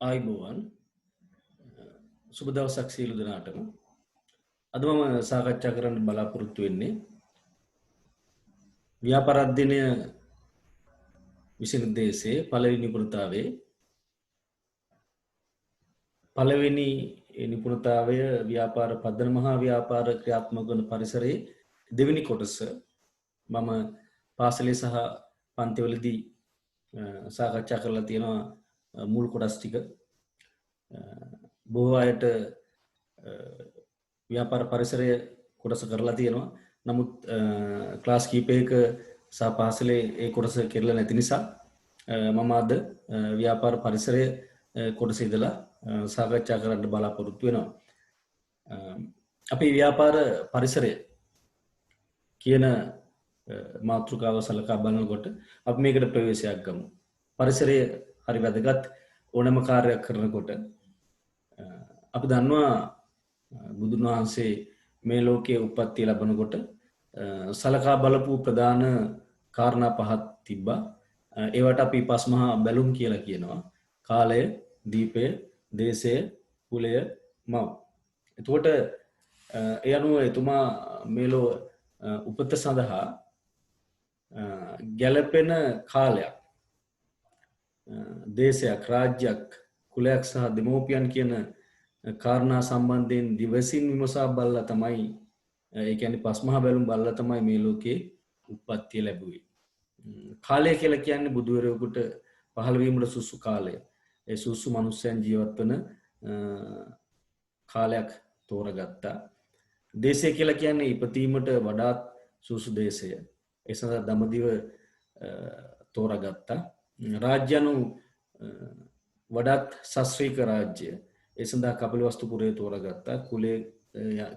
ආයිබෝවන් සුබ දවසක් සියලු දෙනාටම. අද මම සාකච්ඡා කරන්න බලාපොරොත්තු වෙන්නේ ව්‍යාපාර අධ්‍යයනය විශ්වවිද්‍යාලයේ පළවෙනි නිපුණතාවයේ පළවෙනි නිපුණතාවය ව්‍යාපාර පදන මහා ව්‍යාපාර ක්‍රියාත්මක වන පරිසරයේ දෙවෙනි කොටස මම පාසලේ සහ පන්තිවලදී සාකච්ඡා කරලා තියෙනවා මුල් කොටස් ටික. බොහෝ අයට ව්‍යාපාර පරිසරය කොටස කරලා තියෙනවා. නමුත් ක්ලාස් කීපයක සහ පාසලේ ඒ කොටස කෙරලා නැති නිසා මම අද ව්‍යාපාර පරිසරය කොටස ඉඳලා සාකච්ඡා කරන්න බලාපොරොත්තු වෙනවා. අපි ව්‍යාපාර පරිසරය කියන මාතෘකාව සලකා බලනකොට අපි මේකට ප්‍රවේශයක් ගමු. පරිසරය හරි වැදගත් ඕනෑම කාර්යයක් කරනකොට. අපි දන්නවා බුදුන් වහන්සේ මේ ලෝකයේ උප්පත්තිය ලැබනකොට සලකා බලපු ප්‍රධාන කාරණා පහක් තිබ්බා. ඒවට අපි පස්මහා බැලුම් කියලා කියනවා. කාලය, දීපය, දේශය, කුලය, මව. එතකොට ඒ අනුව එතුමා මේ ලෝ උපත සඳහා ගැළපෙන කාලයක්, දේශයක්, රාජ්‍යයක්, කුලයක් සහ දෙමෝපියන් කියන කාරණා සම්බන්ධයෙන් දිවසින් විමසා බලලා තමයි, ඒ කියන්නේ පස්මහා බැලුම් බලලා තමයි මේ ලෝකේ උප්පත්තිය ලැබුවේ. කාලය කියලා කියන්නේ බුදුවරයෙකුට පහළ වීමට සුසු කාලය. ඒ සුසු මනුස්සයන් ජීවත් වන කාලයක් තෝරගත්තා. දේශය කියලා කියන්නේ ඉපදීමට වඩාත් සුසු දේශය. ඒ සඳහා දඹදිව තෝරගත්තා. රාජ්‍යණු වඩාත් ශාස්ත්‍රීය රාජ්‍ය. ඒ සඳහා කපිලවස්තු පුරය තෝරගත්තා. කුලය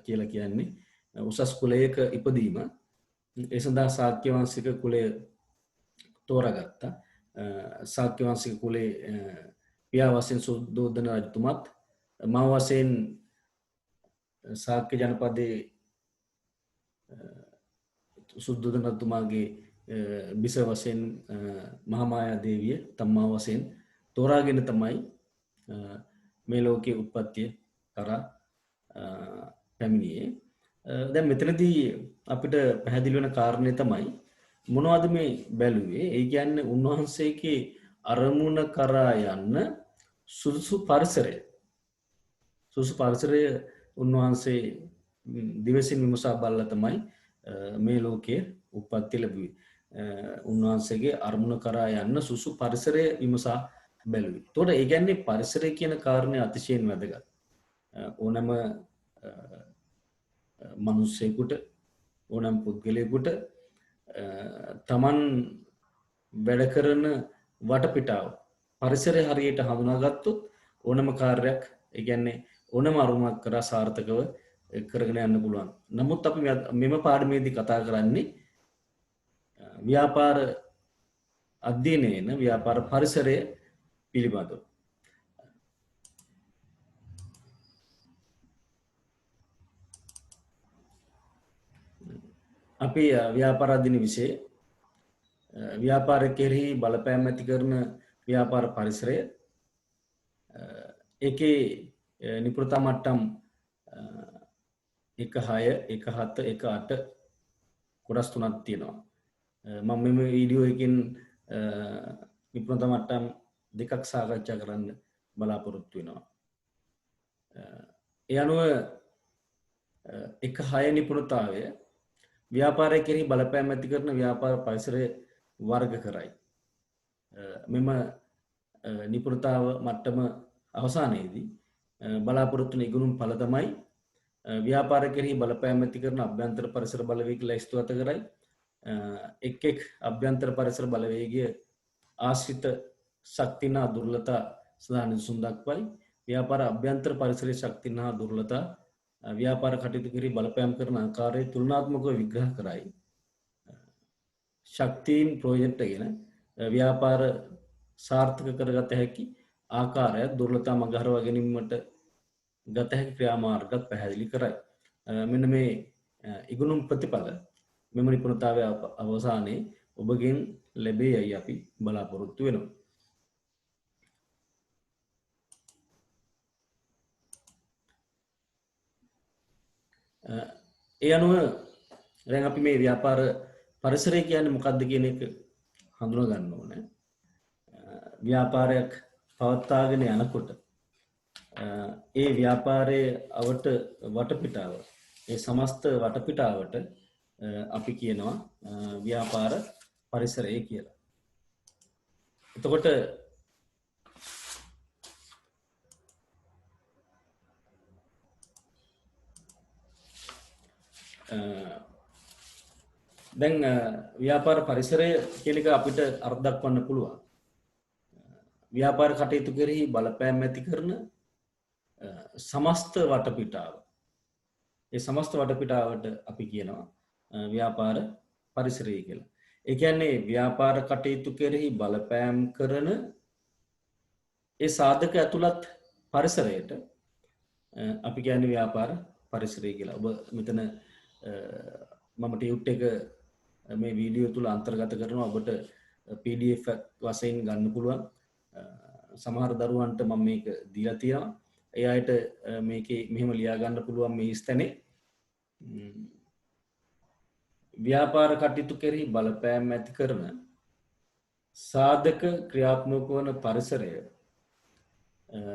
කියලා කියන්නේ උසස් කුලයක ඉපදීම. ඒ සඳහා ශාක්‍ය වංශික කුලය තෝරගත්තා. ශාක්‍ය වංශික කුලේ පියා වශයෙන් සුද්ධෝදන රජතුමත්, මව වශයෙන් ශාක්‍ය ජනපදයේ සුද්ධෝදන රජතුමාගේ බිසව වශයෙන් මහාමායා දේවිය තමා වශයෙන් තෝරාගෙන තමයි මේ ලෝකයේ උත්පත්තිය කරා පැමිණියේ. දැන් මෙතනදී අපිට පැහැදිලි වෙන කාරණේ තමයි මොනවද මේ බැලුවේ? ඒ කියන්නේ උන්වහන්සේගේ අරමුණ කරා යන්න සුසු පරිසරය. සුසු පරිසරය උන්වහන්සේ දිවසින් විමසා බලලා තමයි මේ ලෝකයේ උත්පත්ති ලැබුවේ. උන්වහන්සේගේ අරමුණ කරා යන්න සුසු පරිසරය විමසා බැලුවේ. එතකොට ඒ කියන්නේ පරිසරය කියන කාරණේ අතිශයින් වැදගත්. ඕනෑම මිනිසෙකුට, ඕනෑම පුද්ගලයෙකුට තමන් වැඩ කරන වටපිටාව පරිසරය හරියට හඳුනාගත්තොත් ඕනෑම කාර්යයක්, ඒ කියන්නේ ඕනෑම අරමුණක් කරා සාර්ථකව කරගෙන යන්න පුළුවන්. නමුත් අපි මෙම පාඩමේදී කතා කරන්නේ ව්‍යාපාර අධ්‍යයනයේන ව්‍යාපාර පරිසරය පිළිබඳව. අපි ව්‍යාපාර අධ්‍යයන විෂයේ ව්‍යාපාර කෙරෙහි බලපෑම් ඇති කරන ව්‍යාපාර පරිසරය, ඒකේ නිපුණතා මට්ටම් 1.6, 1.7, 1.8 කොටස් තුනක් තියෙනවා. මම මේ වීඩියෝ එකකින් නිපුණතා මට්ටම් දෙකක් සාකච්ඡා කරන්න බලාපොරොත්තු වෙනවා. ඒ අනුව 1.6 නිපුණතාවය ව්‍යාපාරය කෙරෙහි බලපෑම් ඇති කරන ව්‍යාපාර පරිසරය වර්ග කරයි. මෙම නිපුණතාව මට්ටම අවසානයේදී බලාපොරොත්තු වන ඉගෙනුම් ඵල තමයි ව්‍යාපාර කෙරෙහි බලපෑම් ඇති කරන අභ්‍යන්තර පරිසර බලවේග ලැයිස්තුගත කරයි. එක් අභ්‍යන්තර පරිසර බලවේගය ආශ්‍රිත ශක්තින හා දුර්වලතා සඳහා නිදසුන් දක්වයි. ව්‍යාපාර අභ්‍යන්තර පරිසරයේ ශක්තින හා දුර්වලතා ව්‍යාපාර කටයුතු කෙරෙහි බලපෑම් කරන ආකාරය තුලනාත්මකව විග්‍රහ කරයි. ශක්තියින් ප්‍රයෝජනටගෙන ව්‍යාපාර සාර්ථක කරගත හැකි ආකාරය දුර්වලතා මගහරවා ගැනීමට ගත හැකි ක්‍රියාමාර්ගත් පැහැදිලි කරයි. මෙන්න මේ ඉගෙනුම් ප්‍රතිඵල මෙම නිපුණතාවය අවසානයේ ඔබගෙන් ලැබේ යයි අපි බලාපොරොත්තු වෙනවා. ඒ අනුව දැන් අපි මේ ව්‍යාපාර පරිසරය කියන්නේ මොකක්ද කියන එක හඳුනා ගන්න ඕනේ. ව්‍යාපාරයක් පවත්වාගෙන යනකොට ඒ ව්‍යාපාරයේ අවට වටපිටාව ඒ සමස්ත වටපිටාවට අපි කියනවා ව්‍යාපාර පරිසරය කියලා. එතකොට දැන් ව්‍යාපාර පරිසරය කියන එක අපිට අර්ථ දක්වන්න පුළුවන්. ව්‍යාපාර කටයුතු කෙරෙහි බලපෑම් ඇති කරන සමස්ත වටපිටාව. ඒ සමස්ත වටපිටාවට අපි කියනවා ව්‍යාපාර පරිසරය කියලා. ඒ කියන්නේ ව්‍යාපාර කටයුතු කෙරෙහි බලපෑම් කරන ඒ සාධක ඇතුළත් පරිසරයට අපි කියන්නේ ව්‍යාපාර පරිසරය කියලා. ඔබ මෙතන මම ටියුට් එක මේ වීඩියෝ තුල අන්තර්ගත කරනවා. ඔබට PDF වශයෙන් ගන්න පුළුවන්. සමහර දරුවන්ට මම මේක දීලා තියෙනවා. ඒ අයට මේකේ මෙහෙම ලියා ගන්න පුළුවන් මේ ස්ථනේ ව්‍යාපාර කටයුතු කෙරෙහි බලපෑම් ඇති කරන සාධක ක්‍රියාත්මක වන පරිසරය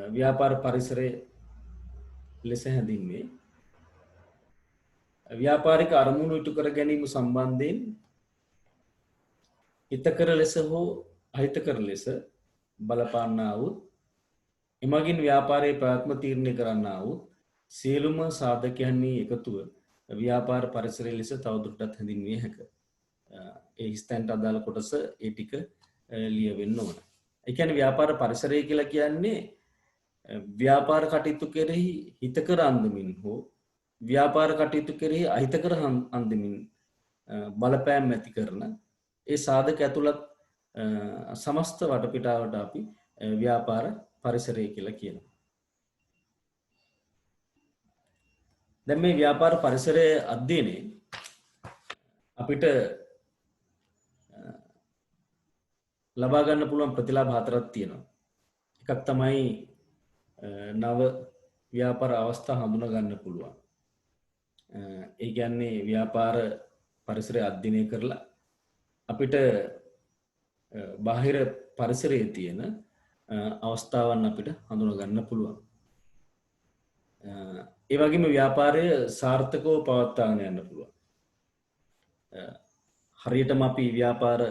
ව්‍යාපාර පරිසරය ලෙස හැඳින්වේ. ව්‍යාපාරික අරමුණු ඉටු කර ගැනීම සම්බන්ධයෙන් හිතකර ලෙස හෝ අහිතකර ලෙස බලපාන්නා වූ එමගින් ව්‍යාපාරයේ ප්‍රාත්ම තීරණය කරන්නා වූ සියලුම සාධකයන්හි එකතුව ව්‍යාපාර පරිසරය ලෙස තවදුරටත් හැඳින්විය හැක. ඒ ස්ථානට අදාළ කොටස ඒ ටික ලියවෙන්න ඕන. ඒ කියන්නේ ව්‍යාපාර පරිසරය කියලා කියන්නේ ව්‍යාපාර කටයුතු කෙරෙහි හිතකර අන්දමින් හෝ ව්‍යාපාර කටයුතු කෙරෙහි අහිතකර අන්දමින් බලපෑම් ඇති කරන ඒ සාධක ඇතුළත් සමස්ත වටපිටාවට අපි ව්‍යාපාර පරිසරය කියලා කියනවා. දැන් මේ ව්‍යාපාර පරිසරයේ අධ්‍යයනයේ අපිට ලබා ගන්න පුළුවන් ප්‍රතිලාභ හතරක් තියෙනවා. එකක් තමයි නව ව්‍යාපාර අවස්ථා හඳුනා ගන්න පුළුවන්. ඒ කියන්නේ ව්‍යාපාර පරිසරය අධ්‍යයනය කරලා අපිට බාහිර පරිසරයේ තියෙන අවස්ථාවන් අපිට හඳුනා ගන්න පුළුවන්. ඒ වගේම ව්‍යාපාරය සාර්ථකව පවත්වාගෙන යන්න පුළුවන්. හරියටම අපි ව්‍යාපාර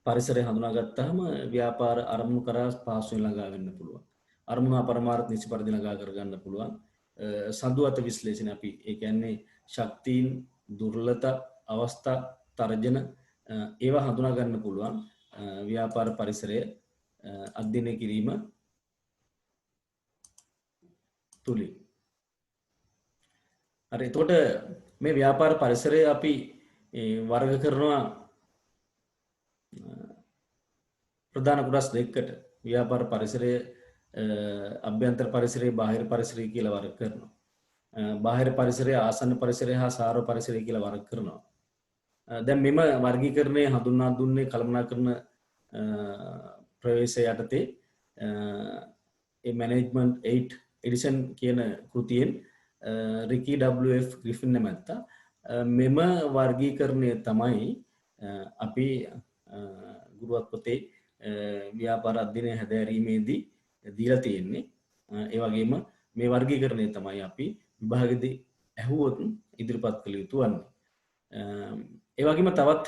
පරිසරය හඳුනාගත්තාම ව්‍යාපාර අරමුණු කරා පහසුවෙන් ළඟා වෙන්න පුළුවන්. අරමුණ පරමාර්ථ නිසි පරිදි ළඟා කරගන්න පුළුවන්. සඳුවත විශ්ලේෂණ අපි ඒ කියන්නේ ශක්තියින් දුර්වලතා අවස්ථා තර්ජන ඒවා හඳුනා ගන්න පුළුවන් ව්‍යාපාර පරිසරය අධ්‍යයනය කිරීම තුලින්. හරි එතකොට මේ ව්‍යාපාර පරිසරය අපි වර්ග කරනවා ප්‍රධාන කොටස් දෙකකට. ව්‍යාපාර පරිසරය අභ්‍යන්තර පරිසරය බාහිර පරිසරය කියලා වර්ග කරනවා. බාහිර පරිසරය ආසන්න පරිසරය හා සාර පරිසරය කියලා වර්ග කරනවා. දැන් මෙම වර්ගීකරණය හඳුන්වා දුන්නේ කළමනාකරන ප්‍රවේශය යටතේ ඒ මැනේජ්මන්ට් 8 එඩිෂන් කියන කෘතියෙන් රිකි WF ග්‍රිෆින් නැමැත්තා මෙම වර්ගීකරණය තමයි අපි ගුරුවත් පොතේ ව්‍යාපාර අධ්‍යයනය හැදෑරීමේදී දීලා තියෙන්නේ. ඒ වගේම මේ වර්ගීකරණය තමයි අපි විභාගෙදී ඇහුවොත් ඉදිරිපත් කළ යුතු වන්නේ. ඒ වගේම තවත්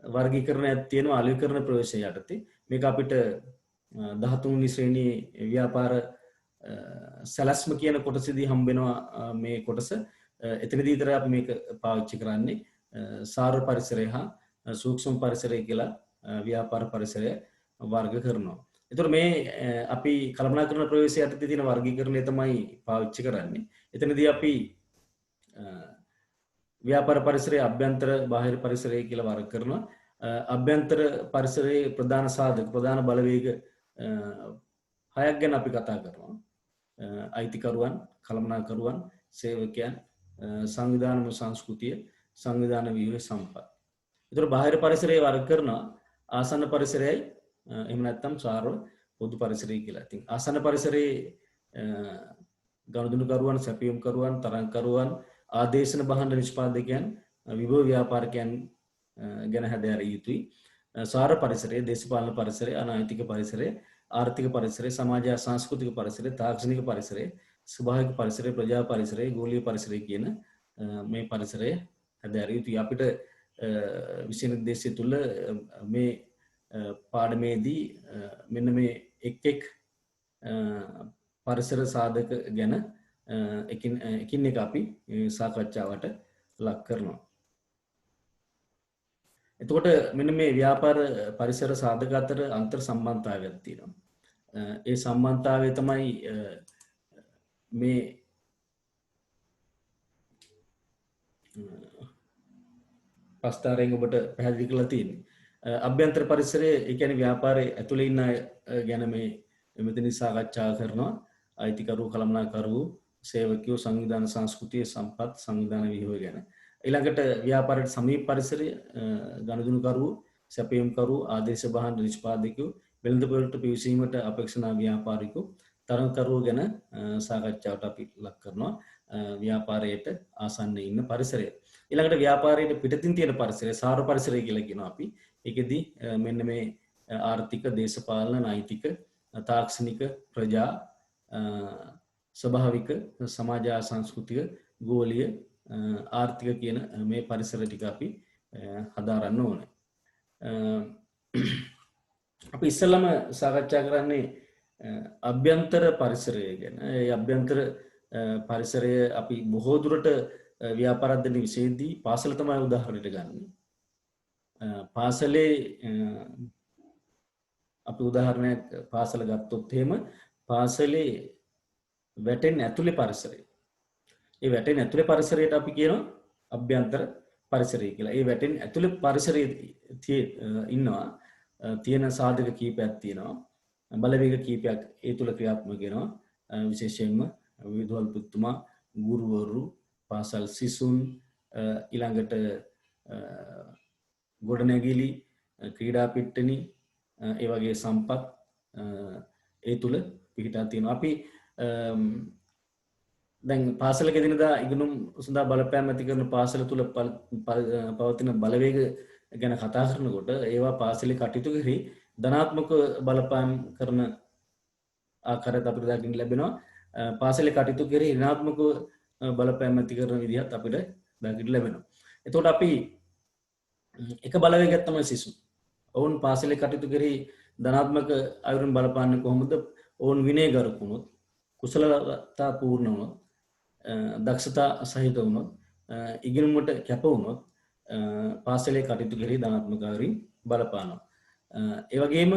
වර්ගීකරණයක් තියෙනවා අලෙවිකරණ ප්‍රවේශය යටතේ. මේක අපිට 13 වෙනි ශ්‍රේණියේ ව්‍යාපාර සැලැස්ම කියන කොටසදී හම්බ වෙනවා මේ කොටස. එතනදී විතර අපි මේක පාවිච්චි කරන්නේ සාර පරිසරය හා සූක්ෂම පරිසරය කියලා ව්‍යාපාර පරිසරය වර්ග කරනවා. එතකොට මේ අපි කළමනාකරන ප්‍රවේශය යටතේ තියෙන වර්ගීකරණය තමයි පාවිච්චි කරන්නේ. එතනදී අපි ව්‍යාපාර පරිසරය අභ්‍යන්තර බාහිර පරිසරය කියලා වර්ග කරනවා. අභ්‍යන්තර පරිසරයේ ප්‍රධාන සාධක ප්‍රධාන බලවේග හයක් ගැන අපි කතා කරනවා. අයිතිකරුවන්, කළමනාකරුවන්, සේවකයන්, සංවිධාන සංස්කෘතිය, සංවිධාන ව්‍යුහ සම්පත්. ඒතර බාහිර පරිසරයේ වර්ග කරනවා ආසන්න පරිසරයයි එහෙම නැත්නම් සාරව පොදු පරිසරය කියලා. ඉතින් ආසන්න පරිසරයේ ගනුදෙනුකරුවන්, සැපයුම්කරුවන්, තරංකරුවන්, ආදේශන භාණ්ඩ නිෂ්පාදකයන් විභව ව්‍යාපාරිකයන් ගැන හැදෑරිය යුතුයි. සාර පරිසරය, දේශපාලන පරිසරය, අනෛතික පරිසරය, ආර්ථික පරිසරය, සමාජ සංස්කෘතික පරිසරය, තාක්ෂණික පරිසරය, ස්වභාවික පරිසරය, ප්‍රජා පරිසරය, ගෝලීය පරිසරය කියන මේ පරිසරය හැදෑරිය යුතුයි. අපිට විෂය නිර්දේශය තුළ මේ පාඩමේදී මෙන්න මේ එක් පරිසර සාධක ගැන එකින් එක අපි සාකච්ඡාවට ලක් කරනවා. එතකොට මෙන්න මේ ව්‍යාපාර පරිසර සාධක අතර අන්තර් සම්බන්ධතාවයක් තියෙනවා. ඒ සම්බන්ධතාවය තමයි මේ පස්තාරයෙන් ඔබට පැහැදිලි කරලා තියෙන්නේ. අභ්‍යන්තර පරිසරයේ ඒ කියන්නේ ව්‍යාපාරයේ ඇතුළේ ඉන්න අය ගැන මේ මෙතන සාකච්ඡා කරනවා. අයිතිකරු, කළමනාකරු, සේවකයෝ, සංවිධාන සංස්කෘතිය, සම්පත්, සංවිධාන විහිව ගැන. ඊළඟට ව්‍යාපාරයට සමීප පරිසරය, ගනුදෙනුකරු, සැපයුම්කරු, ආදේශ භාණ්ඩ නිෂ්පාදකයෝ, වෙළඳපොළට පිවිසීමට අපේක්ෂනා ව්‍යාපාරිකයෝ, තරඟකරුවෝ ගැන සාකච්ඡාවට අපි ලක් කරනවා. ව්‍යාපාරයට ආසන්නයේ ඉන්න පරිසරය. ඊළඟට ව්‍යාපාරයට පිටතින් තියෙන පරිසරය සාර පරිසරය කියලා කියනවා අපි. ඒකෙදි මෙන්න මේ ආර්ථික, දේශපාලන, නෛතික, තාක්ෂණික, ප්‍රජා, ස්වභාවික, සමාජ සංස්කෘතික, ගෝලීය, ආර්ථික කියන මේ පරිසර ටික අපි හදාරන්න ඕනේ. අපි ඉස්සෙල්ලාම සාකච්ඡා කරන්නේ අභ්‍යන්තර පරිසරය ගැන. ඒ අභ්‍යන්තර පරිසරය අපි බොහෝ දුරට ව්‍යාපාර අධ්‍යයන විෂයේදී පාසල තමයි උදාහරණයට ගන්න. පාසලේ අපි උදාහරණයක් පාසල ගත්තොත් එහෙම පාසලේ වැටෙන් ඇතුලේ පරිසරය. ඒ වැටෙන් ඇතුලේ පරිසරයට අපි කියනවා අභ්‍යන්තර පරිසරය කියලා. ඒ වැටෙන් ඇතුලේ පරිසරයේ ඉන්නවා තියෙන සාධක කීපයක් තියෙනවා. බලවේග කීපයක් ඒ තුල ක්‍රියාත්මක වෙනවා. විශේෂයෙන්ම විදුහල්පතිතුමා, ගුරුවරු, පාසල් සිසුන්, ඊළඟට ගොඩනැගිලි, ක්‍රීඩා පිට්ටනි, ඒ වගේ සම්පත් ඒ තුල පිහිටා තියෙනවා. අපි දැන් පාසලක දිනදා ඉගෙනුම් සඳහා බලපෑම් ඇති කරන පාසල තුල පවතින බලවේග ගැන කතා කරනකොට ඒවා පාසලේ කටයුතු කෙරෙහි ධනාත්මක බලපෑම් කරන ආකාරයට අපිට දකින්න ලැබෙනවා. පාසලේ කටයුතු කෙරෙහි ඍණාත්මක බලපෑම් ඇති කරන විදිහත් අපිට දකින්න ලැබෙනවා. එතකොට අපි එක බලවේගයක් තමයි සිසුන්. ඔවුන් පාසලේ කටයුතු කෙරෙහි ධනාත්මක අයුරින් බලපාන්නේ කොහොමද? ඔවුන් විනයගරුක වුණොත්, කුසලතා පූර්ණ වුණොත්, දක්ෂතා සහිත වුණොත්, ඉගෙනුමට කැප වුණොත් පාසලේ කටයුතු කෙරෙහි ධනාත්මක අයුරින් බලපානවා. ඒ වගේම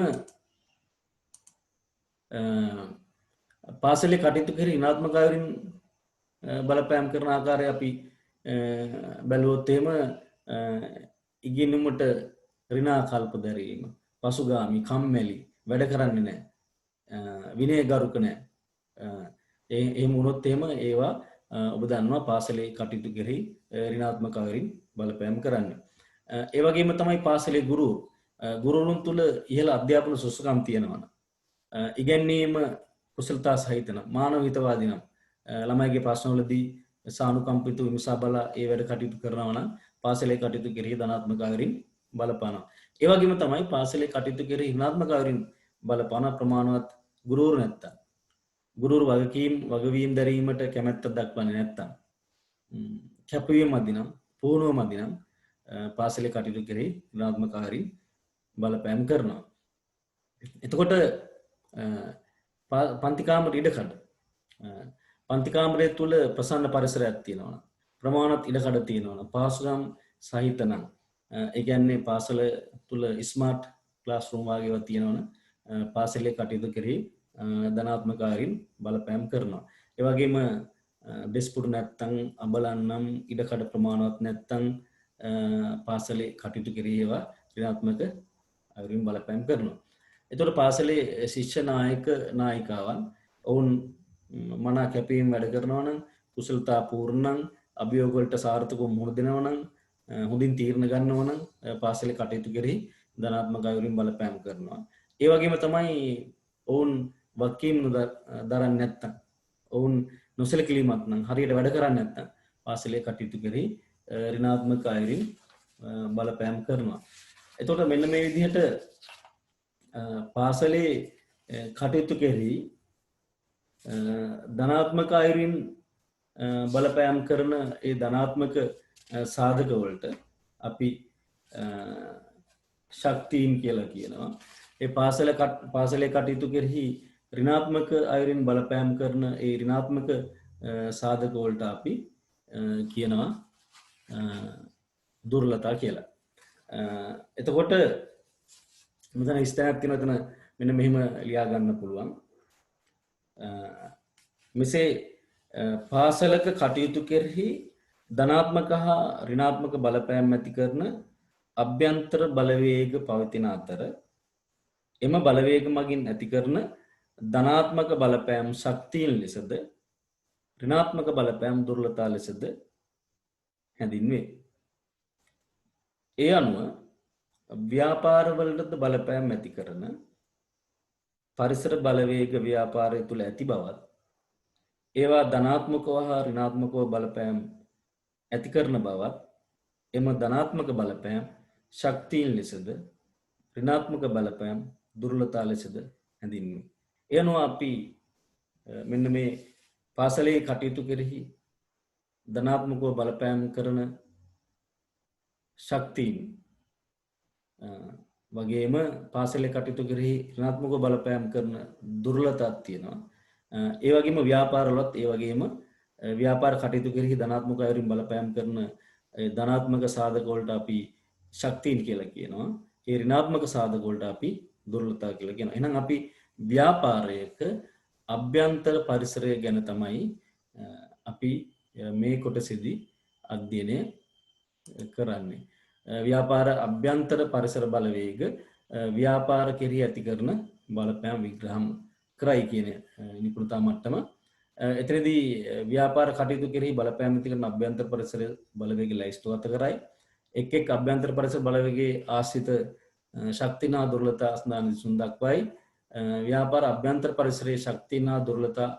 පාසලේ කටයුතු කෙරෙහි ඍණාත්මක අයුරින් බලපෑම් කරන ආකාරය අපි බැලුවොත් එහෙම ඉගෙනුමට ඍණාකල්ප දැරීම, පසුගාමි, කම්මැලි, වැඩ කරන්නේ නැහැ, විනයගරුක නැහැ. එහෙම වුණොත් එහෙම ඒවා ඔබ දන්නවා පාසලේ කටයුතු කෙරෙහි ඍණාත්මක අයුරින් බලපෑම් කරන්නේ. ඒ වගේම තමයි පාසලේ ගුරුවරුන් තුල ඉහළ අධ්‍යාපන සුසුකම් තියෙනවා. ඉගැන්වීම කුසලතා සහිත නම්, මානව හිතවාදී නම්, ළමයිගේ ප්‍රශ්නවලදී සානුකම්පිත විමසා බලා ඒ වැඩ කටයුතු කරනවා නම් පාසලේ කටයුතු කෙරෙහි ධනාත්මක අයුරින් බලපානවා. ඒ වගේම තමයි පාසලේ කටයුතු කෙරෙහි ඍණාත්මක අයුරින් බලපාන ප්‍රමාණවත් ගුරුවරු නැත්තම්, ගුරුවරු වගවීම් දැරීමට කැමැත්ත දක්වන්නේ නැත්තම්, කැපවීම මදි නම්, පුහුණුව මදි නම් පාසලේ කටයුතු කෙරෙහි ඍණාත්මක අයුරින් බලපෑම් කරනවා. එතකොට පන්ති කාමරේ ඉඩකඩ, පන්ති කාමරය තුල ප්‍රසන්න පරිසරයක් තියෙනවා, ප්‍රමාණවත් ඉඩකඩ තියෙනවා, පහසුකම් සහිත නම්, ඒ කියන්නේ පාසල තුල ස්මාර්ට් ක්ලාස් රූම් වගේ ඒවා තියෙනවනම් පාසලේ කටයුතු කෙරෙහි ධනාත්මක අයුරින් බලපෑම් කරනවා. ඒ වගේම දෙස්පුරු නැත්තම්, අබලන්නම්, ඉඩකඩ ප්‍රමාණවත් නැත්තම් පාසලේ කටයුතු කෙරෙහි ඒවා ඍණාත්මක අයුරින් බලපෑම් කරනවා. එතකොට පාසලේ ශිෂ්‍ය නායක නායිකාවන් ඔවුන් මනා කැපීම් වැඩ කරනවා නම්, කුසලතා පූර්ණ නම්, අභියෝග වලට සාර්ථකව මුහුණ දෙනවා නම්, හොඳින් තීරණ ගන්නවා නම් පාසලේ කටයුතු කෙරෙහි ධනාත්මක අයුරින් බලපෑම් කරනවා. ඒ වගේම තමයි ඔවුන් වගකීම් දරන්නේ නැත්තම්, ඔවුන් නොසලකිලිමත් නම්, හරියට වැඩ කරන්නේ නැත්තම් පාසලේ කටයුතු කෙරෙහි ඍණාත්මක අයුරින් බලපෑම් කරනවා. එතකොට මෙන්න මේ විදිහට පාසලේ කටයුතු කෙරෙහි ධනාත්මක අයුරින් බලපෑම් කරන ඒ ධනාත්මක සාධක වලට අපි ශක්තියින් කියලා කියනවා. ඒ පාසලේ කටයුතු කෙරෙහි ඍණාත්මක අයුරින් බලපෑම් කරන ඒ ඍණාත්මක සාධක වලට අපි කියනවා දුර්වලතා කියලා. එතකොට මෙතන ස්ථානයක් තියෙනවා. එතන මෙන්න මෙහෙම ලියා ගන්න පුළුවන්. මෙසේ පාසලක කටයුතු කෙරෙහි ධනාත්මක හා ඍණාත්මක බලපෑම් ඇති කරන අභ්‍යන්තර බලවේග පවතින අතර එම බලවේග මගින් ඇති කරන ධනාත්මක බලපෑම් ශක්තියින් ලෙසද ඍණාත්මක බලපෑම් දුර්වලතා ලෙසද හැඳින්වේ. ඒ අනුව ව්‍යාපාරවලට බලපෑම් ඇති කරන පරිසර බලවේග ව්‍යාපාරය තුළ ඇති බවත් ඒවා ධනාත්මකව හා ඍණාත්මකව බලපෑම් ඇති කරන බවත් එම ධනාත්මක බලපෑම් ශක්තියින් ලෙසද ඍණාත්මක බලපෑම් දුර්වලතා ලෙසද හැඳින්වේ. ඒ අනුව අපි මෙන්න මේ පාසලේ කටයුතු කෙරෙහි ධනාත්මකව බලපෑම් කරන ශක්තියින් වගේම පාසලේ කටයුතු කෙරෙහි ඍණාත්මකව බලපෑම් කරන දුර්වලතාවක් තියෙනවා. ඒ වගේම ව්‍යාපාරවලත් ඒ වගේම ව්‍යාපාර කටයුතු කෙරෙහි ධනාත්මක අයුරින් බලපෑම් කරන ධනාත්මක සාධක වලට අපි ශක්තියින් කියලා කියනවා. ඒ ඍණාත්මක සාධක වලට අපි දුර්වලතා කියලා කියනවා. එහෙනම් අපි ව්‍යාපාරයක අභ්‍යන්තර පරිසරය ගැන තමයි අපි මේ කොටසේදී අධ්‍යයනය කරන්නේ. ව්‍යාපාර අභ්‍යන්තර පරිසර බලවේග ව්‍යාපාර කෙරෙහි ඇති කරන බලපෑම් විග්‍රහම් කරයි කියන නිපුණතා මට්ටම. එතනදී ව්‍යාපාර කටයුතු කෙරෙහි බලපෑම් ඇති කරන අභ්‍යන්තර පරිසර බලවේග ලැයිස්තුවත කරයි. එක් අභ්‍යන්තර පරිසර බලවේගයේ ආශ්‍රිත ශක්තිනා දුර්වලතා අස්නාන දිසුන් දක්වයි. ව්‍යාපාර අභ්‍යන්තර පරිසරයේ ශක්තිනා දුර්වලතා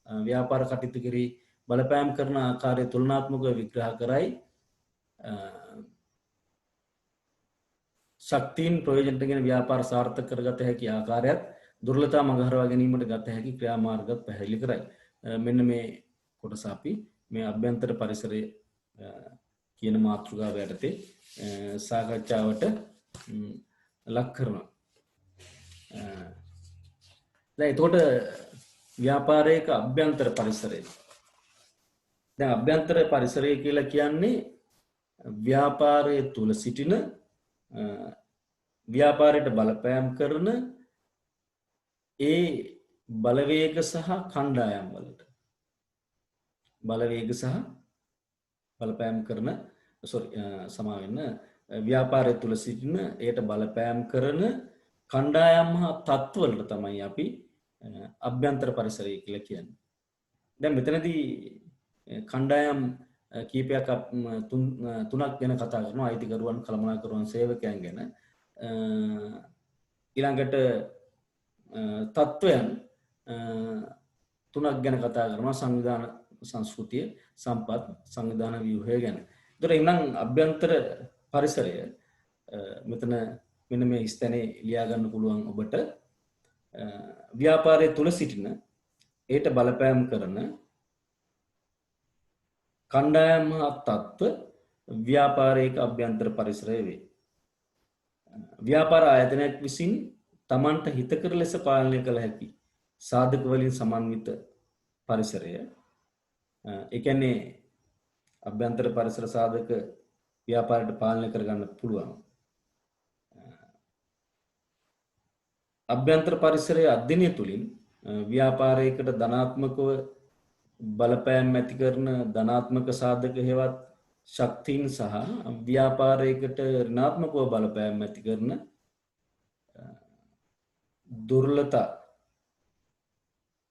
ව්‍යාපාර කටයුතු කෙරෙහි බලපෑම් කරන ආකාරය තුලනාත්මකව විග්‍රහ කරයි. ශක්තියින් ප්‍රයෝජනටගෙන ව්‍යාපාර සාර්ථක කරගත හැකි ආකාරයත් දුර්වලතා මගහරවා ගැනීමට ගත හැකි ක්‍රියාමාර්ගත් පැහැදිලි කරයි. මෙන්න මේ කොටස අපි මේ අභ්‍යන්තර පරිසරය කියන මාතෘකාව යටතේ සාකච්ඡාවට ලක් කරනවා. දැන් එතකොට ව්‍යාපාරයක අභ්‍යන්තර පරිසරය. දැන් අභ්‍යන්තර පරිසරය කියලා කියන්නේ ව්‍යාපාරයේ තුල සිටින ව්‍යාපාරයට බලපෑම් කරන ඒ බලවේග සහ කණ්ඩායම් වලට බලවේග සහ බලපෑම් කරන සමාවෙන්න ව්‍යාපාරය තුල සිටින ඒට බලපෑම් කරන කණ්ඩායම් හා තත්ත්වවලට තමයි අපි අභ්‍යන්තර පරිසරය කියලා කියන්නේ. දැන් මෙතනදී කණ්ඩායම් කීපයක් තුනක් ගැන කතා කරනවා. අයිතිකරුවන්, කළමනාකරුවන්, සේවකයන් ගැන. ඊළඟට තත්ත්වයන් තුනක් ගැන කතා කරනවා. සංවිධාන සංස්කෘතිය, සම්පත්, සංවිධාන ව්‍යුහය ගැන. ඒතර එනම් අභ්‍යන්තර පරිසරය මෙතන මෙන්න මේ ස්ථානේ ලියා ගන්න පුළුවන් ඔබට ව්‍යාපාරයේ තුල සිටින ඒට බලපෑම් කරන කණ්ඩායම් හා තත්ත්ව ව්‍යාපාරයක අභ්‍යන්තර පරිසරය වේ. ව්‍යාපාර ආයතනයක් විසින් තමන්ට හිතකර ලෙස පාලනය කළ හැකි සාධක වලින් සමන්විත පරිසරය. ඒ කියන්නේ අභ්‍යන්තර පරිසර සාධක ව්‍යාපාරයට පාලනය කරගන්න පුළුවන්. අභ්‍යන්තර පරිසරයේ අධ්‍යයනය තුළින් ව්‍යාපාරයකට ධනාත්මකව බලපෑම් ඇති කරන ධනාත්මක සාධක හේවත් ශක්තියින් සහ ව්‍යාපාරයකට ඍණාත්මකව බලපෑම් ඇති කරන දුර්වලතා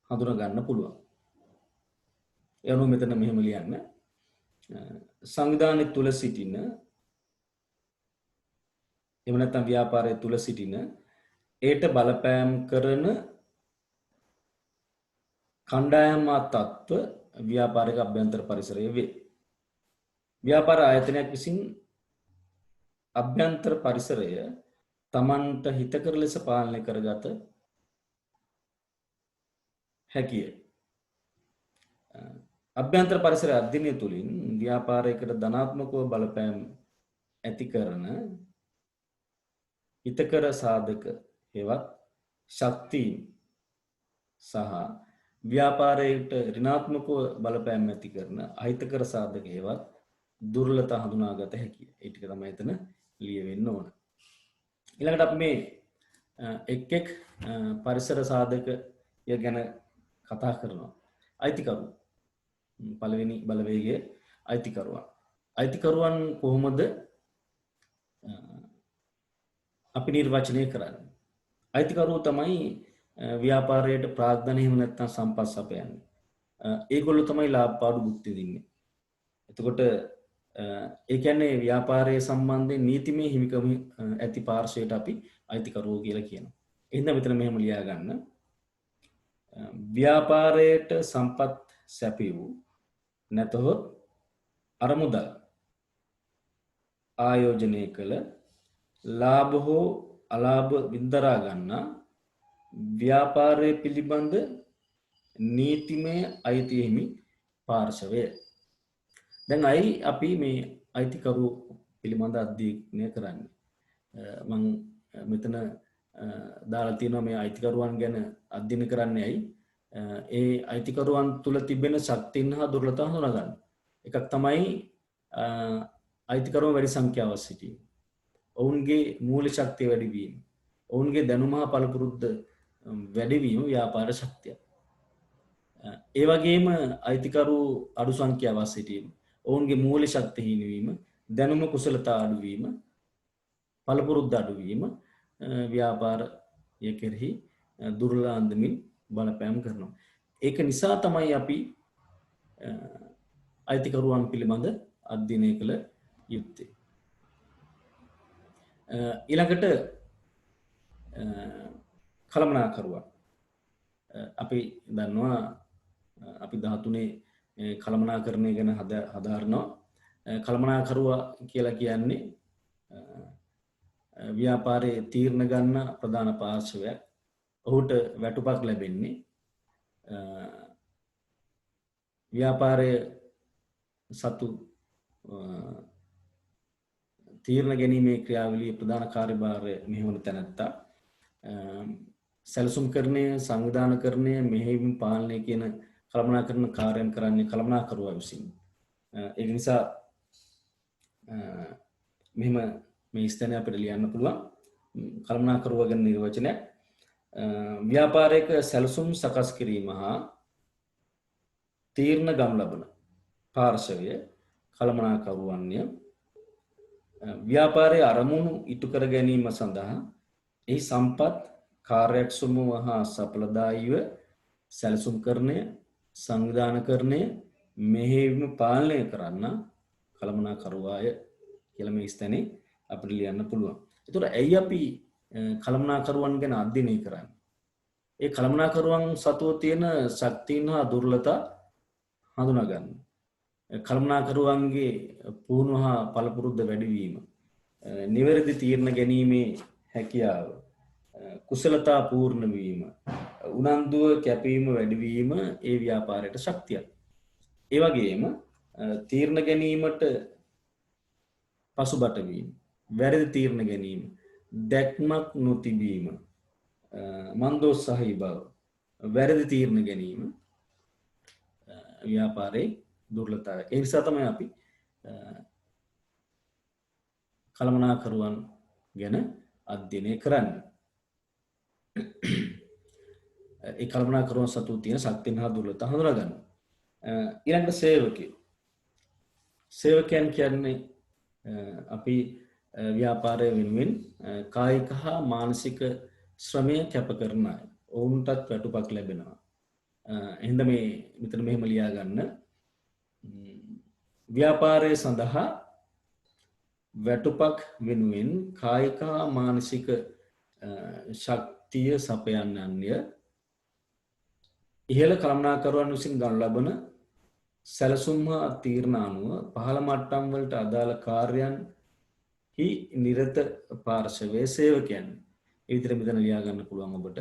හඳුනා ගන්න පුළුවන්. ඒ අනුව මෙතන මෙහෙම ලියන්න. සංවිධානයේ තුල සිටින එහෙම නැත්නම් ව්‍යාපාරයේ තුල සිටින ඒට බලපෑම් කරන කණ්ඩායම් තත්ත්ව ව්‍යාපාරික අභ්‍යන්තර පරිසරය වේ. ව්‍යාපාර ආයතනයක් විසින් අභ්‍යන්තර පරිසරය තමන්ට හිතකර ලෙස පාලනය කරගත හැකිය. අභ්‍යන්තර පරිසර අධ්‍යයනය තුළින් ව්‍යාපාරයකට ධනාත්මකව බලපෑම් ඇති කරන හිතකර සාධක හෙවත් ශක්තියින් සහ ව්‍යාපාරයට ඍණාත්මකව බලපෑම් ඇති කරන අහිතකර සාධක හෙවත් දුර්වලතා හඳුනාගත හැකිය. ඒ ටික තමයි එතන ලියවෙන්න ඕන. ඊළඟට අපි මේ එක් පරිසර සාධකය ගැන කතා කරනවා. අයිතිකරු පළවෙනි බලවේගයේ අයිතිකරුවන්. අයිතිකරුවන් කොහොමද අපි නිර්වචනය කරන්නේ? අයිතිකරුවෝ තමයි ව්‍යාපාරයට ප්‍රාග්ධනය එහෙම නැත්නම් සම්පත් සපයන්නේ. ඒගොල්ලෝ තමයි ලාභ පාඩු භුක්ති විඳින්නේ. එතකොට ඒ කියන්නේ ව්‍යාපාරයේ සම්බන්ධයෙන් නීතිමය හිමිකම ඇති පාර්ශවයට අපි අයිතිකරුවෝ කියලා කියනවා. එහෙනම් මෙතන මෙහෙම ලියා ගන්න. ව්‍යාපාරයට සම්පත් සැපයූ නැතහොත් අරමුදල් ආයෝජනය කළ ලාභ හෝ අලාභ වින්දරා ගන්නා ව්‍යාපාරය පිළිබඳ නීතිමය අයිතිය හිමි පාර්ශවය. දැන් අපි මේ අයිතිකරු පිළිබඳ අධ්‍යයනය කරන්නේ. මම මෙතන දාලා තියෙනවා මේ අයිතිකරුවන් ගැන අධ්‍යයනය කරන්නේ ඇයි? ඒ අයිතිකරුවන් තුල තිබෙන ශක්තියන් හා දුර්වලතා හඳුනා ගන්න. එකක් තමයි අයිතිකරුවන් වැඩි සංඛ්‍යාවක් සිටීම. ඔවුන්ගේ මූලික ශක්තිය වැඩි වීම. ඔවුන්ගේ දැනුම හා පළපුරුද්ද වැඩි වීම ව්‍යාපාර ශක්තිය. ඒ වගේම අයිතිකරු අඩු සංඛ්‍යාවක් සිටීම. ඔවුන්ගේ මූලික ශක්තිය හිමි වීම, දැනුම කුසලතා අඩු වීම, පළපුරුද්ද අඩු වීම ව්‍යාපාරය කෙරෙහි දුර්වල අන්දමින් බලපෑම් කරනවා. ඒක නිසා තමයි අපි අයිතිකරුවන් පිළිබඳ අධ්‍යයනය කළ යුත්තේ. ඊළඟට කළමනාකරුවන්. අපි දන්නවා අපි 13 කළමනාකරණය ගැන හදාරනවා. කළමනාකරුවා කියලා කියන්නේ ව්‍යාපාරයේ තීරණ ගන්න ප්‍රධාන පාර්ශවයක්. ඔහුට වැටුපක් ලැබෙන්නේ ව්‍යාපාරයේ සතු තීරණ ගැනීමේ ක්‍රියාවලියේ ප්‍රධාන කාර්යභාරය මෙහෙවන තැනැත්තා. සැලසුම්කරණය, සංවිධානකරණය, මෙහෙයුම් පාලනය කියන කළමනාකරණ කාර්යයන් කරන්නේ කළමනාකරුවා විසින්. ඒ නිසා මෙහෙම මේ ස්ථානය අපිට ලියන්න පුළුවන්. කළමනාකරුවා ගැන නිර්වචනයක්. ව්‍යාපාරයක සැලසුම් සකස් කිරීම හා තීරණ ගම් ලබන පාර්ශවය කළමනාකරුවන්ය. ව්‍යාපාරයේ අරමුණු ඉටු කර ගැනීම සඳහා එහි සම්පත් කාර්යක්ෂමව හා සඵලදායීව සැලසුම්කරණය, සංවිධානකරණය, මෙහෙයුම පාලනය කරන්න කළමනාකරුවාය කියලා මේ ස්ථානේ අපිට ලියන්න පුළුවන්. ඒතකොට ඇයි අපි කළමනාකරුවන් ගැන අධ්‍යයනය කරන්නේ? ඒ කළමනාකරුවන් සතුව තියෙන ශක්තියන් හා දුර්වලතා හඳුනා ගන්න. කළමනාකරුවන්ගේ පුහුණුව හා පළපුරුද්ද වැඩිවීම, නිවැරදි තීරණ ගැනීමේ හැකියාව, කුසලතා පූර්ණ වීම, උනන්දුව කැපවීම වැඩිවීම ඒ ව්‍යාපාරයට ශක්තියක්. ඒ වගේම තීරණ ගැනීමට පසුබට වීම, වැරදි තීරණ ගැනීම, දැක්මක් නොතිබීම, මන්දෝත්සාහී බව, වැරදි තීරණ ගැනීම ව්‍යාපාරයේ දුර්වලතාවය. ඒ නිසා තමයි අපි කළමනාකරුවන් ගැන අධ්‍යයනය කරන්නේ. ඒ කළමනාකරුවන් සතු තියෙන ශක්තියන් හා දුර්වලතා හඳුනා ගන්න. ඊළඟට සේවකයෝ. සේවකයන් කියන්නේ අපි ව්‍යාපාරය වෙනුවෙන් කායික හා මානසික ශ්‍රමය කැප කරන අය. ඔවුන්ටත් වැටුපක් ලැබෙනවා. එහෙනම් මේ මෙතන මෙහෙම ලියා ගන්න. ව්‍යාපාරය සඳහා වැටුපක් වෙනුවෙන් කායික හා මානසික ශක්තිය සපයන්නන්ය ඉහළ කළමනාකරුවන් විසින් ගනු ලබන සැලසුම් හා තීරණ අනුව පහළ මට්ටම් වලට අදාළ කාර්යයන් හි නිරත පාර්ශවයේ සේවකයන්. ඒ විදිහට මෙතන ලියා ගන්න පුළුවන් ඔබට.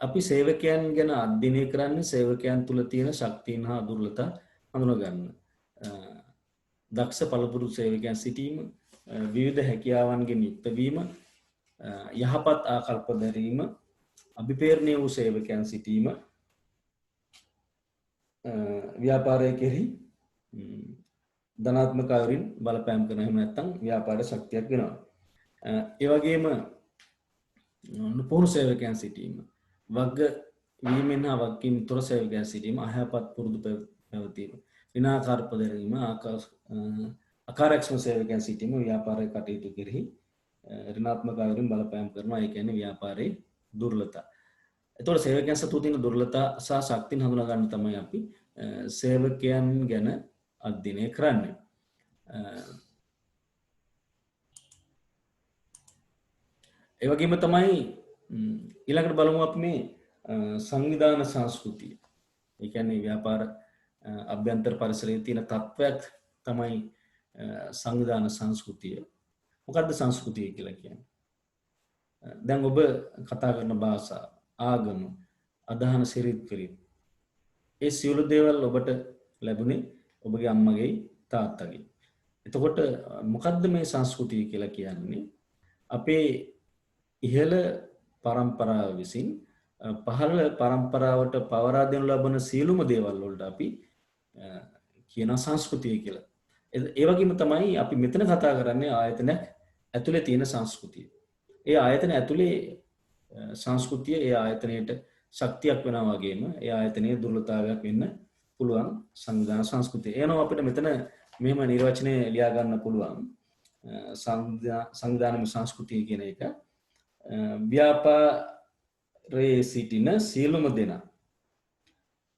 අපි සේවකයන් ගැන අධ්‍යයනය කරන්නේ සේවකයන් තුළ තියෙන ශක්තියන් හා දුර්වලතා හඳුනා ගන්න. දක්ෂ පළපුරුදු සේවකයන් සිටීම, විවිධ හැකියාවන්ගෙන් යුක්ත වීම, යහපත් ආකල්ප දැරීම, අභිපේරණය වූ සේවකයන් සිටීම, ව්‍යාපාරය කෙරෙහි ධනාත්මක අයුරින් බලපෑම් කරන එහෙම නැත්නම් ව්‍යාපාර ශක්තියක් වෙනවා. ඒ වගේම පුහුණු සේවකයන් සිටීම, වග වීමෙන් හා වගකීම් තොර සේවකයන් සිටීම, අයහපත් පුරුදු පැවතීම, විනාකාරප දැරීම, අකාර්යක්ෂම සේවකයන් සිටීම ව්‍යාපාරයේ කටයුතු කෙරෙහි ඍණාත්මක අයුරින් බලපෑම් කරනවා. ඒ කියන්නේ ව්‍යාපාරයේ දුර්වලතා. එතකොට සේවකයන් සතු තියෙන දුර්වලතා සහ ශක්තියන් හඳුනා ගන්න තමයි අපි සේවකයන් ගැන අධ්‍යයනය කරන්නේ. ඒ වගේම තමයි ඊළඟට බලමු අපි මේ සංවිධාන සංස්කෘතිය. ඒ කියන්නේ ව්‍යාපාර අභ්‍යන්තර පරිසරයේ තියෙන තත්ත්වයක් තමයි සංවිධාන සංස්කෘතිය. මොකද්ද සංස්කෘතිය කියලා කියන්නේ? දැන් ඔබ කතා කරන භාෂාව, ආගම, අදහන සිරිත් පිරිත්, ඒ සියලු දේවල් ඔබට ලැබුණේ ඔබගේ අම්මගේ තාත්තගේ. එතකොට මොකද්ද මේ සංස්කෘතිය කියලා කියන්නේ? අපේ ඉහළ පරම්පරාව විසින් පහළ පරම්පරාවට පවරා දෙනු ලබන සියලුම දේවල් වලට අපි කියන සංස්කෘතිය කියලා. ඒ වගේම තමයි අපි මෙතන කතා කරන්නේ ආයතනයක් ඇතුලේ තියෙන සංස්කෘතිය. ඒ ආයතන ඇතුලේ සංස්කෘතිය ඒ ආයතනයට ශක්තියක් වෙනවා වගේම ඒ ආයතනයේ දුර්වලතාවයක් වෙන්න පුළුවන් සංවිධාන සංස්කෘතිය. එනවා අපිට මෙතන මෙහෙම නිර්වචනය ලියා ගන්න පුළුවන්. සංවිධාන සංස්කෘතිය කියන එක ව්‍යාපාරයේ සිටින සියලුම දෙනා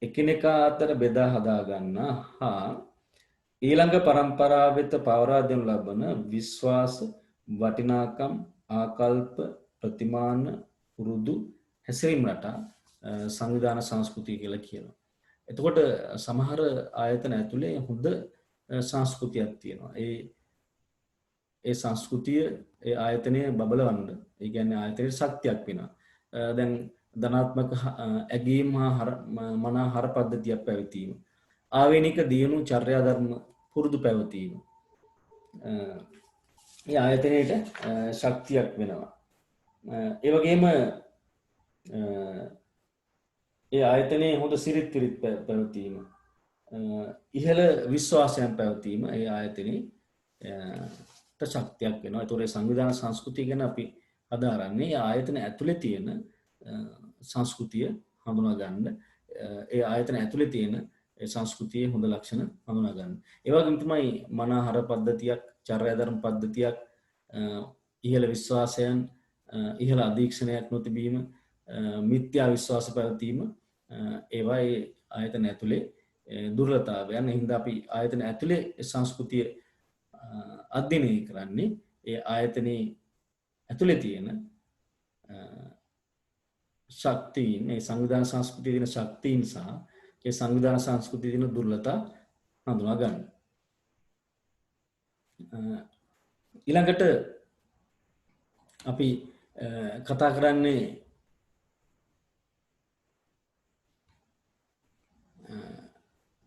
එකිනෙකා අතර බෙදා හදා ගන්න හා ඊළඟ පරම්පරාව වෙත පවරා දෙනු ලබන විශ්වාස, වටිනාකම්, ආකල්ප, ප්‍රතිමාන, පුරුදු හැසිරීම රටා සංවිධාන සංස්කෘතිය කියලා කියනවා. එතකොට සමහර ආයතන ඇතුලේ හොඳ සංස්කෘතියක් තියෙනවා. ඒ සංස්කෘතිය ඒ ආයතනය බබලවන්න, ඒ කියන්නේ ආයතනයේ ශක්තියක් වෙනවා. දැන් ධනාත්මක ඇගීම් හා මනා හර පද්ධතියක් පැවතීම, ආවේනික දියුණු චර්යා ධර්ම පුරුදු පැවතීම ඒ ආයතනයට ශක්තියක් වෙනවා. ඒ වගේම ඒ ආයතනයේ හොඳ සිරිත් පිරිත් පැවතීම, ඉහළ විශ්වාසයන් පැවතීම ඒ ආයතනයේ ශක්තියක් වෙනවා. ඒතොර සංවිධාන සංස්කෘතිය ගැන අපි අදාරන්නේ ආයතන ඇතුලේ තියෙන සංස්කෘතිය හඳුනා ගන්න, ඒ ආයතන ඇතුලේ තියෙන ඒ සංස්කෘතියේ හොඳ ලක්ෂණ හඳුනා ගන්න. ඒ වගේම තමයි මනාහර පද්ධතියක්, චර්යාධර්ම පද්ධතියක්, ඉහළ විශ්වාසයන්, ඉහළ අධීක්ෂණයක් නොතිබීම, මිත්‍යා විශ්වාස පැවතීම ඒවා ඒ ආයතන ඇතුලේ දුර්වලතාවයන්. හින්දා අපි ආයතන ඇතුලේ සංස්කෘතිය අධ්‍යයනය කරන්නේ ඒ ආයතනයේ ඇතුලේ තියෙන ශක්තියින්, ඒ සංවිධාන සංස්කෘතියේ තියෙන ශක්තියින් සහ ඒ සංවිධාන සංස්කෘතියේ තියෙන දුර්වලතා හඳුනා ගන්න. ඊළඟට අපි කතා කරන්නේ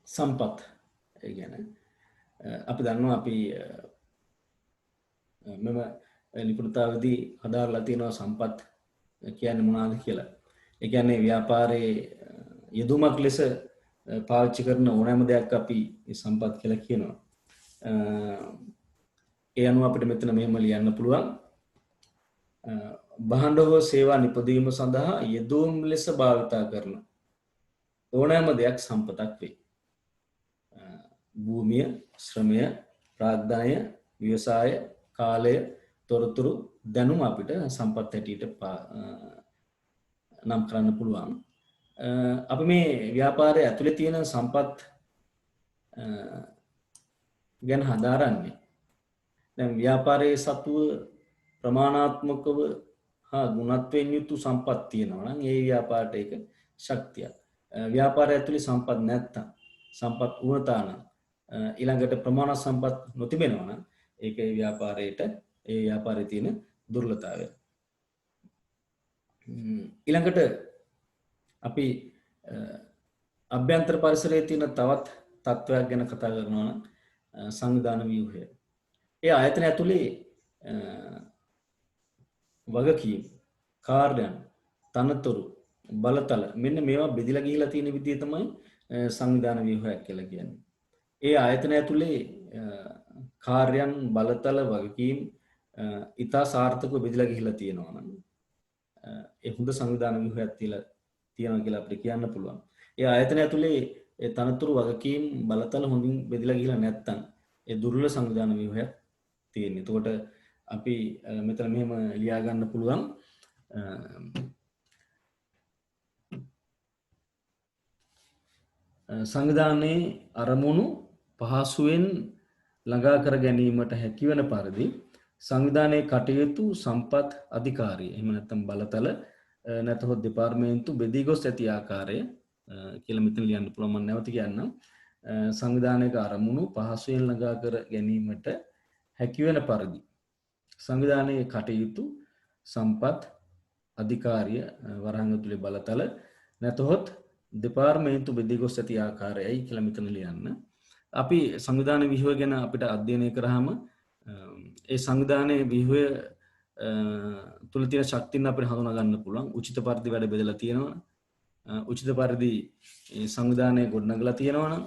සම්පත් ගැන. අපි දන්නවා අපි මෙම නිපුණතාවදී හදාරලා තියෙනවා සම්පත් කියන්නේ මොනවද කියලා. ඒ කියන්නේ ව්‍යාපාරයේ යෙදුමක් ලෙස පාවිච්චි කරන ඕනෑම දෙයක් අපි සම්පත් කියලා කියනවා. ඒ අනුව අපිට මෙතන මෙහෙම ලියන්න පුළුවන්. භාණ්ඩව සේවා නිපදවීම සඳහා යෙදුම් ලෙස භාවිතා කරන ඕනෑම දෙයක් සම්පතක් වේ. භූමිය, ශ්‍රමය, ප්‍රාග්ධනය, ව්‍යවසාය, කාලය, තොරතුරු, දැනුම අපිට සම්පත් හැටියට නම් කරන්න පුළුවන්. අපි මේ ව්‍යාපාරයේ ඇතුලේ තියෙන සම්පත් ගැන හදාරන්නේ. දැන් ව්‍යාපාරයේ සතුව ප්‍රමාණාත්මකව හා ගුණත්වයෙන් යුතු සම්පත් තියෙනවා නම් ඒ ව්‍යාපාරයට ඒක ශක්තියක්. ව්යාපාරය ඇතුලේ සම්පත් නැත්තම් සම්පත් වුණතා නම් ඊළඟට ප්‍රමාණ සම්පත් නොතිබෙනවා නම් ඒකේ ව්‍යාපාරයට ඒ ව්‍යාපාරයේ තියෙන දුර්වලතාවය. ඊළඟට අපි අභ්‍යන්තර පරිසරයේ තියෙන තවත් තත්ත්වයක් ගැන කතා කරනවා නම් සංවිධාන ව්‍යුහය. ඒ ආයතන ඇතුලේ වගකීම්, කාර්යයන්, තනතුරු, බලතල මෙන්න මේවා බෙදලා ගිහිලා තියෙන විදිය තමයි සංවිධාන ව්‍යුහයක් කියලා කියන්නේ. ඒ ආයතන ඇතුලේ කාර්යයන්, බලතල, වගකීම් ඉතා සාර්ථකව බෙදලා ගිහිලා තියෙනවා නම් ඒ හොඳ සංවිධාන ව්‍යුහයක් තියෙනවා කියලා අපිට කියන්න පුළුවන්. ඒ ආයතන ඇතුලේ ඒ තනතුරු, වගකීම්, බලතල හොඳින් බෙදලා ගිහිලා නැත්තම් ඒ දුර්වල සංවිධාන ව්‍යුහයක් තියෙන්නේ. එතකොට අපි මෙතන මෙහෙම ලියා ගන්න පුළුවන් සංවිධානයේ අරමුණු පහසුවෙන් ළඟා කර ගැනීමට හැකිවන පරිදි සංවිධානයේ කටයුතු සම්පත් අධිකාරිය එහෙම නැත්නම් බලතල නැතහොත් දෙපාර්තමේන්තු බෙදී ගොස් ඇති ආකාරය කියලා මෙතන ලියන්න පුළුවන්. මම නැවත කියන්නම්. සංවිධානයක අරමුණු පහසුවෙන් ළඟා කර ගැනීමට හැකිවන පරිදි සංවිධානයේ කටයුතු සම්පත් අධිකාරිය වරහන් ඇතුලේ බලතල නැතහොත් දෙපාර්තමේන්තු බෙදී ගොස් ඇති ආකාරයයි කියලා මෙතන ලියන්න. අපි සංවිධාන ව්‍යුහය ගැන අපිට අධ්‍යයනය කරාම ඒ සංවිධානයේ ව්‍යුහය තුල තියෙන ශක්තියන් අපිට හඳුනා ගන්න පුළුවන්. උචිත පරිදි වැඩ බෙදලා තියෙනවා. උචිත පරිදි සංවිධානය ගොඩනගලා තියෙනවා නම්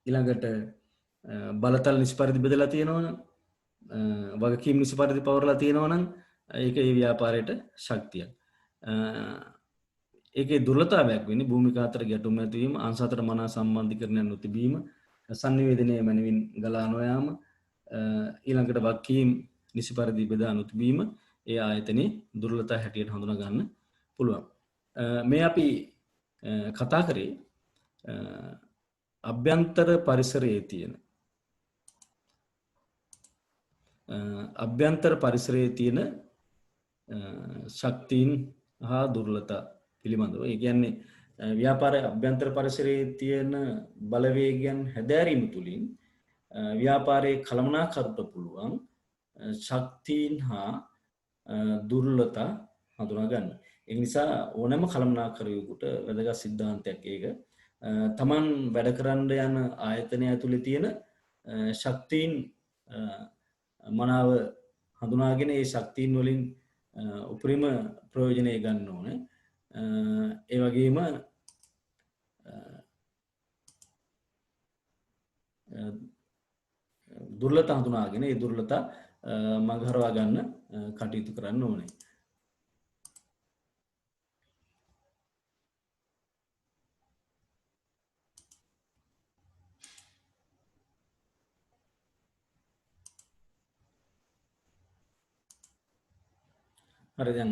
ඊළඟට බලතල නිසි පරිදි බෙදලා තියෙනවා නම් වගකීම් නිසි පරිදි පවරලා තියෙනවා නම් ඒක ඒ ව්‍යාපාරයට ශක්තියක්. ඒකේ දුර්වලතාවයක් වෙන්නේ භූමිකා අතර ගැටුම් ඇතිවීම, අංශ අතර මනා සම්බන්ධීකරණයක් නොතිබීම, සංනිවේදනයේ මනවින් ගලා නොයාම, ඊළඟට වගකීම් නිසි පරිදි බෙදා නොතිබීම ඒ ආයතනයේ දුර්වලතා හැටියට හඳුනා ගන්න පුළුවන්. මේ අපි කතා කරේ අභ්‍යන්තර පරිසරයේ තියෙන ශක්තියින් හා දුර්වලතා පිළිබඳව. ඒ කියන්නේ ව්‍යාපාරයේ අභ්‍යන්තර පරිසරයේ තියෙන බලවේගයන් හැදෑරීම තුළින් ව්‍යාපාරයේ කළමනාකරට පුළුවන් ශක්තියින් හා දුර්වලතා හඳුනා ගන්න. ඒ නිසා ඕනෑම කළමනාකරයෙකුට වැදගත් සිද්ධාන්තයක් ඒක. තමන් වැඩ කරන්න යන ආයතනය ඇතුලේ තියෙන ශක්තියින් මනාව හඳුනාගෙන ඒ ශක්තියින් වලින් උපරිම ප්‍රයෝජනය ගන්න ඕනේ. ඒ වගේම දුර්වලතා හඳුනාගෙන ඒ දුර්වලතා මගහරවා ගන්න කටයුතු කරන්න ඕනේ. හරි දැන්